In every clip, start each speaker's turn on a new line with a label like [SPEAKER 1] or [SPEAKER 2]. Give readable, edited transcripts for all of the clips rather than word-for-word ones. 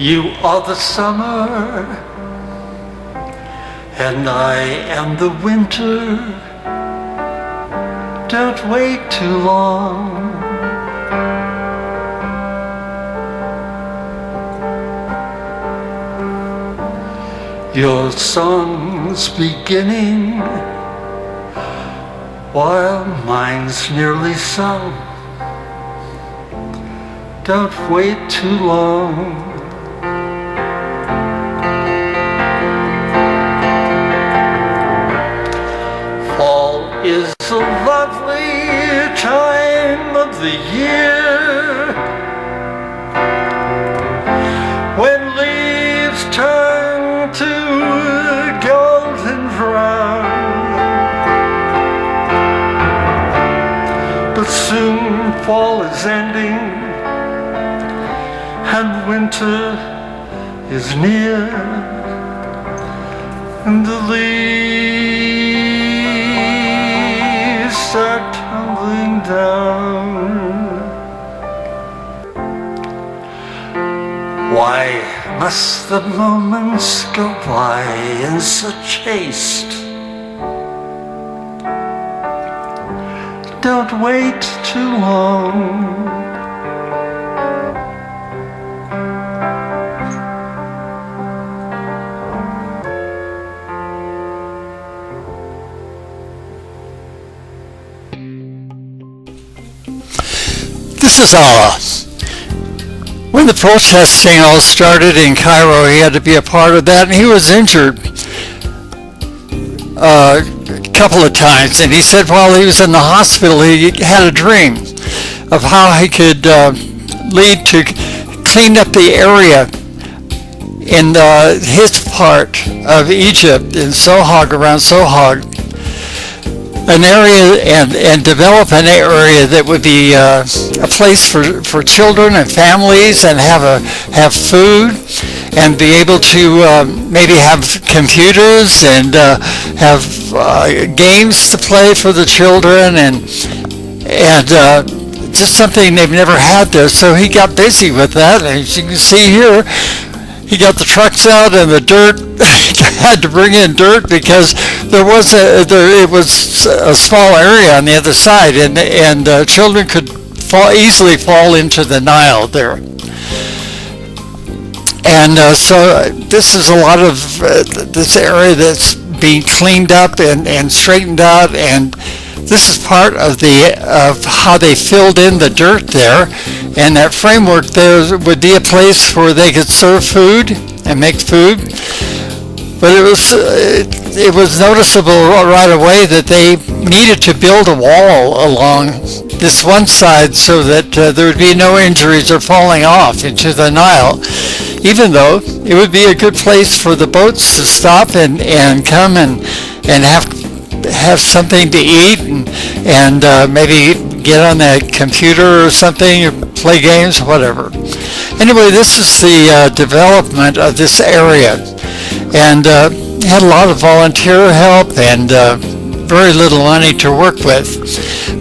[SPEAKER 1] You are the summer, and I am the winter. Don't wait too long. Your song's beginning while mine's nearly sung. Don't wait too long. Fall is a lovely time of the year, when leaves turn to golden brown. But soon fall is ending and winter is near, and the leaves start tumbling down. Why must the moments go by in such haste? Don't wait too long.
[SPEAKER 2] This is Allah. When the protesting all started in Cairo, he had to be a part of that, and he was injured a couple of times. And he said while he was in the hospital, he had a dream of how he could lead to clean up the area in his part of Egypt, in Sohag, around Sohag, an area, and develop an area that would be a place for children and families, and have food, and be able to maybe have computers and have games to play for the children, and just something they've never had there. So he got busy with that, and as you can see here, he got the trucks out and the dirt. Had to bring in dirt because it was a small area on the other side, and children could easily fall into the Nile there. And so this is a lot of this area that's being cleaned up and straightened out, and this is part of how they filled in the dirt there. And that framework there would be a place where they could serve food and make food. But it was noticeable right away that they needed to build a wall along this one side so that there would be no injuries or falling off into the Nile, even though it would be a good place for the boats to stop and come and have something to eat and maybe get on that computer or something, or play games, whatever. Anyway, this is the development of this area, and had a lot of volunteer help and very little money to work with,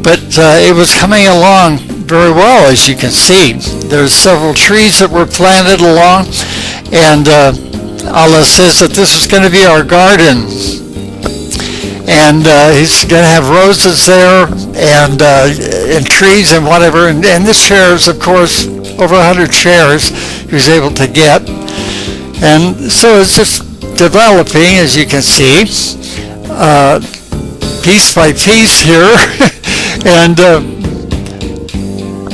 [SPEAKER 2] but it was coming along very well, as you can see. There's several trees that were planted along, and Allah says that this is going to be our garden. And he's going to have roses there and trees and whatever. And this chairs, of course, over 100 chairs he was able to get. And so it's just developing, as you can see, piece by piece here. And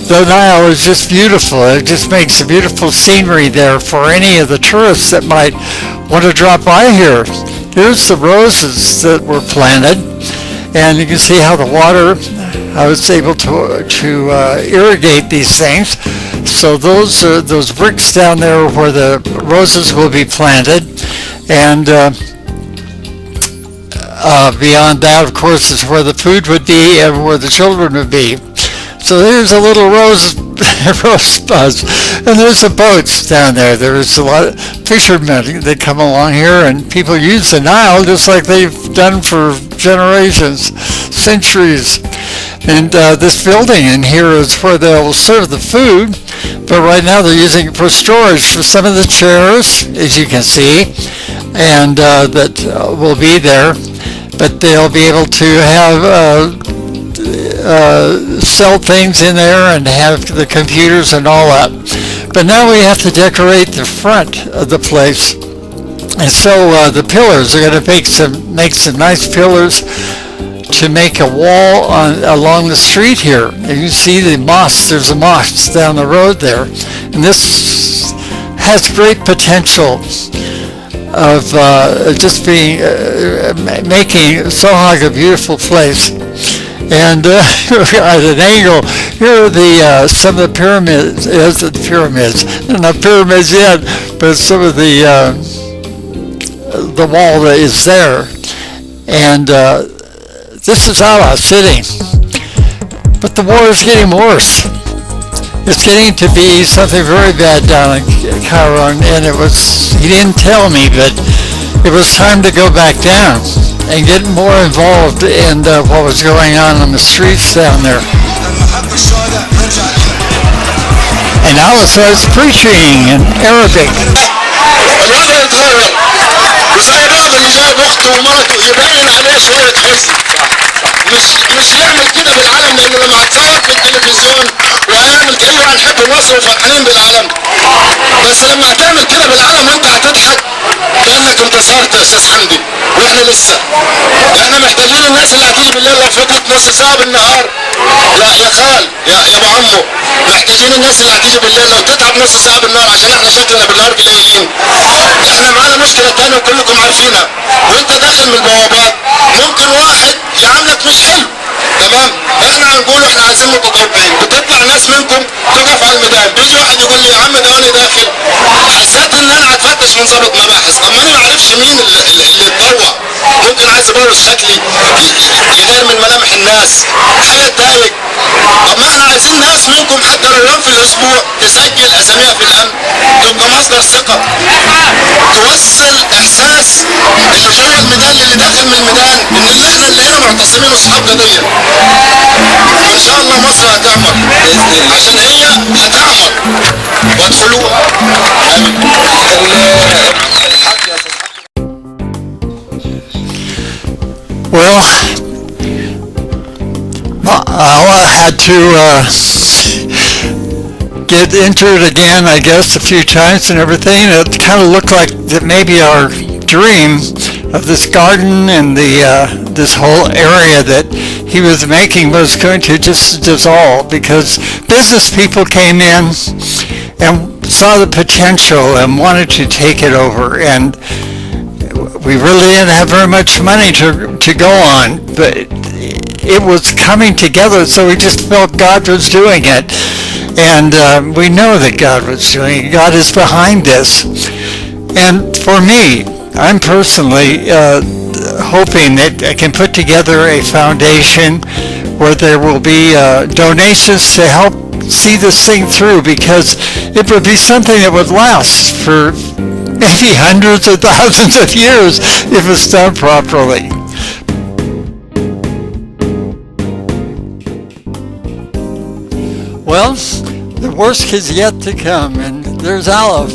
[SPEAKER 2] the Nile is just beautiful. It just makes a beautiful scenery there for any of the tourists that might want to drop by here. Here's the roses that were planted, and you can see how the water, I was able to irrigate these things. So those bricks down there where the roses will be planted, and beyond that, of course, is where the food would be and where the children would be. So there's a little rose buzz, and there's the boats down there. There's a lot of fishermen that come along here, and people use the Nile just like they've done for generations, centuries. And this building in here is where they'll serve the food, but right now they're using it for storage for some of the chairs, as you can see, and that will be there. But they'll be able to have sell things in there and have the computers and all that. But now we have to decorate the front of the place, and so the pillars are going to make some nice pillars to make a wall along the street here. And you see the mosque. There's a mosque down the road there, and this has great potential of just being making Sohag a beautiful place. And at an angle, here are some of the pyramids. They're not pyramids yet, but some of the wall that is there. And this is Allah sitting. But the war is getting worse. It's getting to be something very bad down in Cairo, and he didn't tell me, but it was time to go back down and get more involved in what was going on the streets down there. And Allah starts preaching in Arabic.
[SPEAKER 3] مش يعمل كده بالعلم، لانه لما هتصور في التلفزيون وهيعمل كأنه هنحب مصر وفرحانين بالعلم، بس لما هتعمل كده بالعلم وانت هتضحك كأنك انتصرت يا استاذ حمدي، واحنا لسه. احنا محتاجين الناس اللي هتيجي بالليل لو فضلت نص ساعة بالنهار. لا يا خال يا ابو عمو، محتاجين الناس اللي هتيجي بالليل لو تتعب نص ساعة بالنهار، عشان احنا شكلنا بالنهار قليلين. احنا معانا مشكلة تانية وكلكم عارفينها، وانت داخل من البوابات ممكن واحد يعاملك مش حلو، تمام؟ احنا هنقول احنا عايزين متطوعين، بتطلع ناس منكم تقف على الميدان، بيجي واحد يقول لي يا عم ده وانا داخل حسيت ان انا هتفتش من ضابط مباحث، طب ما انا ما اعرفش مين اللي اتطوع، ممكن عايز يبوظ شكلي، يغير من ملامح الناس، حاجه تضايق. طب ما احنا عايزين ناس منكم حتى لو يوم في الاسبوع تسجل اساميها في الامن، تبقى مصدر ثقه، توصل احساس اللي جوه الميدان للي داخل من الميدان ان اللي احنا اللي هنا معتصمين واصحاب قضيه. وان شاء الله مصر هتعمر عشان هي هتعمر وادخلوها.
[SPEAKER 2] Well, I had to get into it again, I guess, a few times and everything. It kind of looked like that maybe our dream of this garden and this whole area that he was making was going to just dissolve, because business people came in and saw the potential and wanted to take it over, and we really didn't have very much money to go on, but it was coming together, so we just felt God was doing it, and we know that God was doing it. God is behind this. And for me, I'm personally hoping that I can put together a foundation where there will be donations to help see this thing through, because it would be something that would last for maybe hundreds of thousands of years if it's done properly. Well, the worst is yet to come, and there's Aleph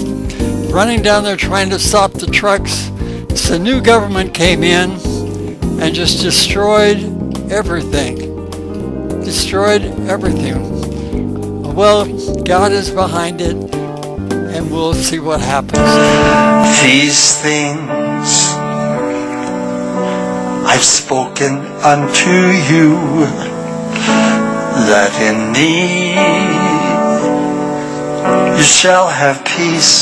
[SPEAKER 2] running down there trying to stop the trucks. So the new government came in and just destroyed everything. Well, God is behind it, and we'll see what happens.
[SPEAKER 1] These things I've spoken unto you, that in me you shall have peace.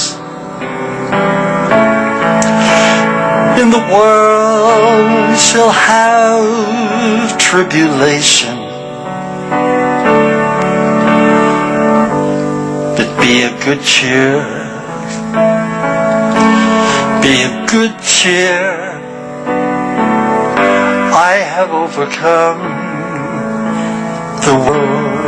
[SPEAKER 1] In the world you shall have tribulation, but be of good cheer. Be of good cheer. I have overcome the world.